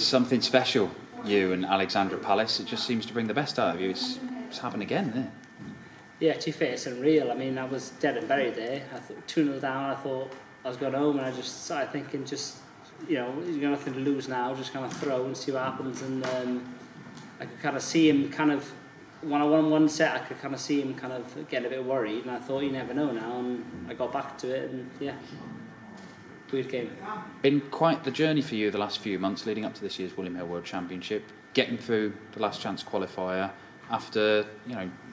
something special, you and Alexandra Palace. It just seems to bring the best out of you. It's happened again, isn't it? Yeah, to be fair, it's unreal. I mean, I was dead and buried there. I thought 2-0 down. I thought I was going home, and I just started thinking, you've got nothing to lose now. Just kind of throw and see what happens. And I could kind of see him when I won one set, I could kind of see him kind of getting a bit worried, and I thought, you never know now. And I got back to it, and yeah, weird game. Been quite the journey for you the last few months leading up to this year's William Hill World Championship, getting through the last chance qualifier after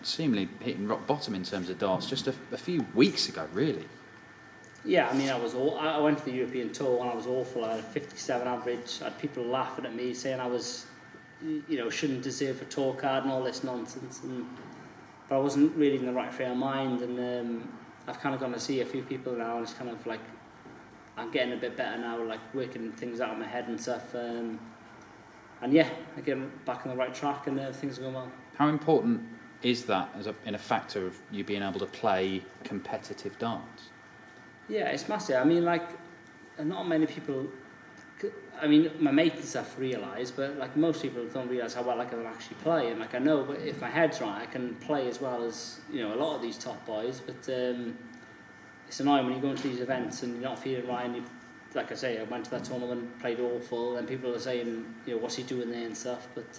seemingly hitting rock bottom in terms of darts just a few weeks ago, really. Yeah, I mean, I went to the European Tour and I was awful. I had a 57 average. I had people laughing at me saying I was, shouldn't deserve a tour card and all this nonsense. But I wasn't really in the right frame of mind, and I've kind of gone to see a few people now, and it's kind of like I'm getting a bit better now, like working things out in my head and stuff. And yeah, I get back on the right track, and things are going well. How important is that in a factor of you being able to play competitive darts? Yeah, it's massive. I mean, not many people. I mean, my mates and stuff realise, but most people don't realise how well I can actually play. And I know, but if my head's right, I can play as well as a lot of these top boys. But it's annoying when you go into these events and you're not feeling right. And like I say, I went to that tournament, played awful, and people are saying, what's he doing there and stuff. But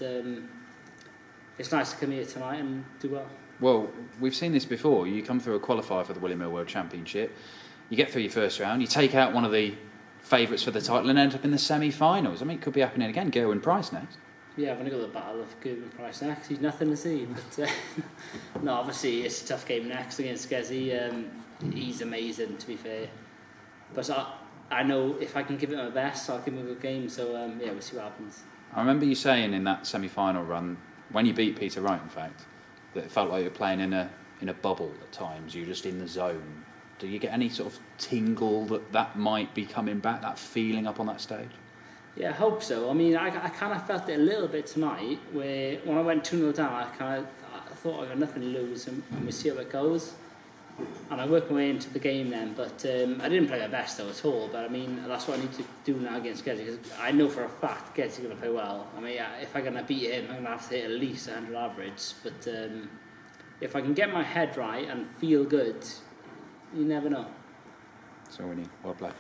it's nice to come here tonight and do well. Well, we've seen this before. You come through a qualifier for the William Hill World Championship. You get through your first round. You take out one of the favourites for the title and end up in the semi-finals. I mean, it could be happening again. Gerwyn Price next. Yeah, I've only got the battle of Gerwyn Price next. He's nothing to see. But no, obviously it's a tough game next against Gezi. He's amazing, to be fair. But I know if I can give it my best, I'll give him a good game. So yeah, we'll see what happens. I remember you saying in that semi-final run, when you beat Peter Wright, in fact, that it felt like you were playing in a bubble at times. You were just in the zone. Do you get any sort of tingle that might be coming back, that feeling up on that stage? Yeah, I hope so. I mean, I kind of felt it a little bit tonight, where when I went 2-0 down, I thought I got nothing to lose, and we'll see how it goes. And I worked my way into the game then, but I didn't play my best though at all. But I mean, that's what I need to do now against Gezi, because I know for a fact Gezi's going to play well. I mean, if I'm going to beat him, I'm going to have to hit at least 100 average. But if I can get my head right and feel good, you never know. So we need well played.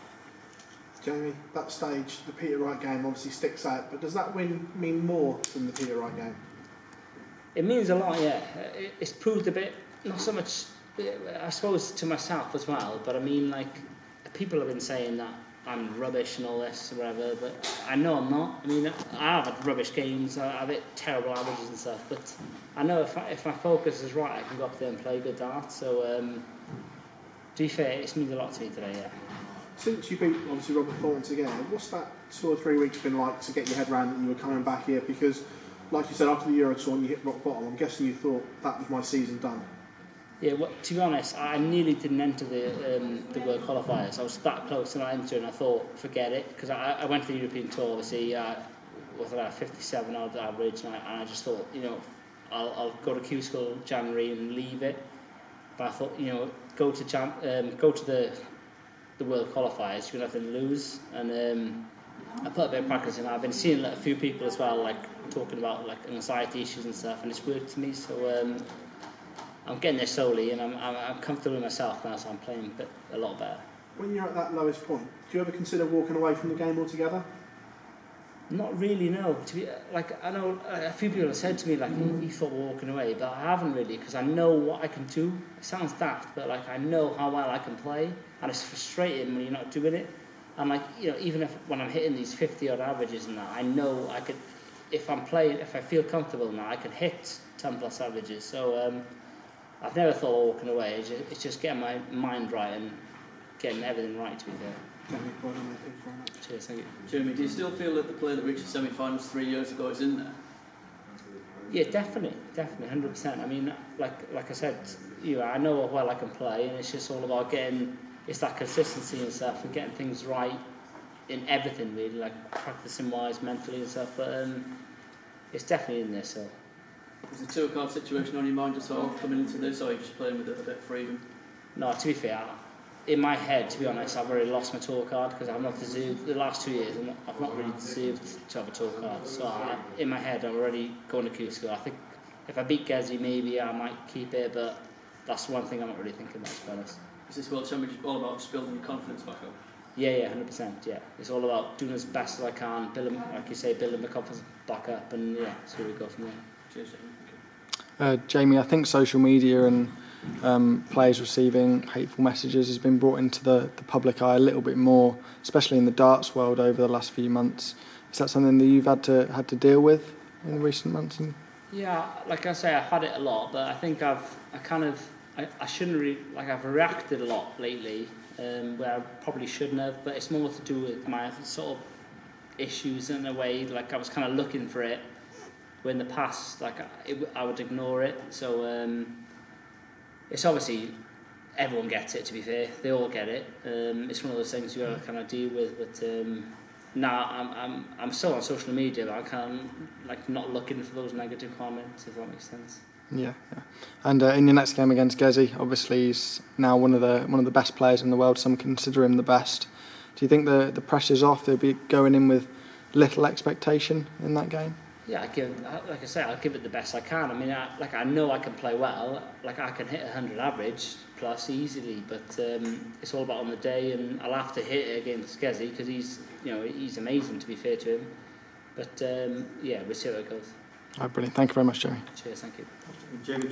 Jamie, that stage, the Peter Wright game obviously sticks out, but does that win mean more than the Peter Wright game? It means a lot, yeah. It's proved a bit, not so much, I suppose, to myself as well, but I mean, people have been saying that I'm rubbish and all this or whatever, but I know I'm not. I mean, I have had rubbish games, I have hit terrible averages and stuff, but I know if my focus is right, I can go up there and play good darts. So, to be fair, it's means a lot to me today, yeah. Since you beat, obviously, Robert Thornton again, what's that 2 or 3 weeks been like to get your head around and you were coming back here? Because, like you said, after the Euro Tour and you hit rock bottom, I'm guessing you thought that was my season done. Yeah, well, to be honest, I nearly didn't enter the World Qualifiers. I was that close to not entering, and I thought, forget it, because I went to the European Tour, obviously, with about 57 odd average, and I just thought, I'll go to Q School January and leave it. But I thought, go to the World Qualifiers, you've got nothing to lose. And I put a bit of practice in. I've been seeing a few people as well, talking about anxiety issues and stuff, and it's worked for me. So I'm getting there slowly, and I'm comfortable with myself now, so I'm playing a lot better. When you're at that lowest point, do you ever consider walking away from the game altogether? Not really, no. I know a few people have said to me, you thought walking away, but I haven't really, because I know what I can do. It sounds daft, but I know how well I can play, and it's frustrating when you're not doing it. And even when I'm hitting these 50 odd averages and that, I know I could, if I feel comfortable now, I can hit 10 plus averages. So I've never thought of walking away. It's just getting my mind right and getting everything right, to be fair. Cheers, thank you. Jamie, do you still feel that the player that reached the semi-finals 3 years ago is in there? Yeah, definitely, 100%. I mean, like I said, I know how well I can play, and it's just all about it's that consistency and stuff, and getting things right in everything, really, practicing wise, mentally and stuff. But it's definitely in there. So, is the tour card situation on your mind at all coming into this, or are you just playing with it a bit of freedom? No, to be fair, in my head, to be honest, I've already lost my tour card because I've not deserved the last 2 years. I've not really deserved to have a tour card. So in my head, I'm already going to Cusco. I think if I beat Gezi, maybe I might keep it, but that's one thing I'm not really thinking about, to be honest. Is this World Championship all about just building your confidence back up? Yeah, 100%. Yeah, it's all about doing as best as I can, building, like you say, building my confidence back up, and yeah, see where we go from there. Cheers, Jamie. Jamie, I think social media and players receiving hateful messages has been brought into the public eye a little bit more, especially in the darts world over the last few months. Is that something that you've had to deal with in recent months? Yeah, like I say, I've had it a lot, but I think I shouldn't really, like I've reacted a lot lately, where I probably shouldn't have, but it's more to do with my sort of issues in a way, like I was kind of looking for it, where in the past, like I would ignore it, so it's obviously, everyone gets it, to be fair, they all get it, it's one of those things you got to kind of deal with, but now I'm still on social media, but I can't, like, not looking for those negative comments, if that makes sense. Yeah. And in your next game against Gezi, obviously he's now one of the best players in the world. Some consider him the best. Do you think the pressure's off? They'll be going in with little expectation in that game? Yeah, like I say, I'll give it the best I can. I mean, I know I can play well. Like I can hit 100 average plus easily, but it's all about on the day, and I'll have to hit it against Gezi because he's amazing, to be fair to him. But yeah, we'll see how it goes. Brilliant. Thank you very much, Jerry. Cheers, thank you. Jamie.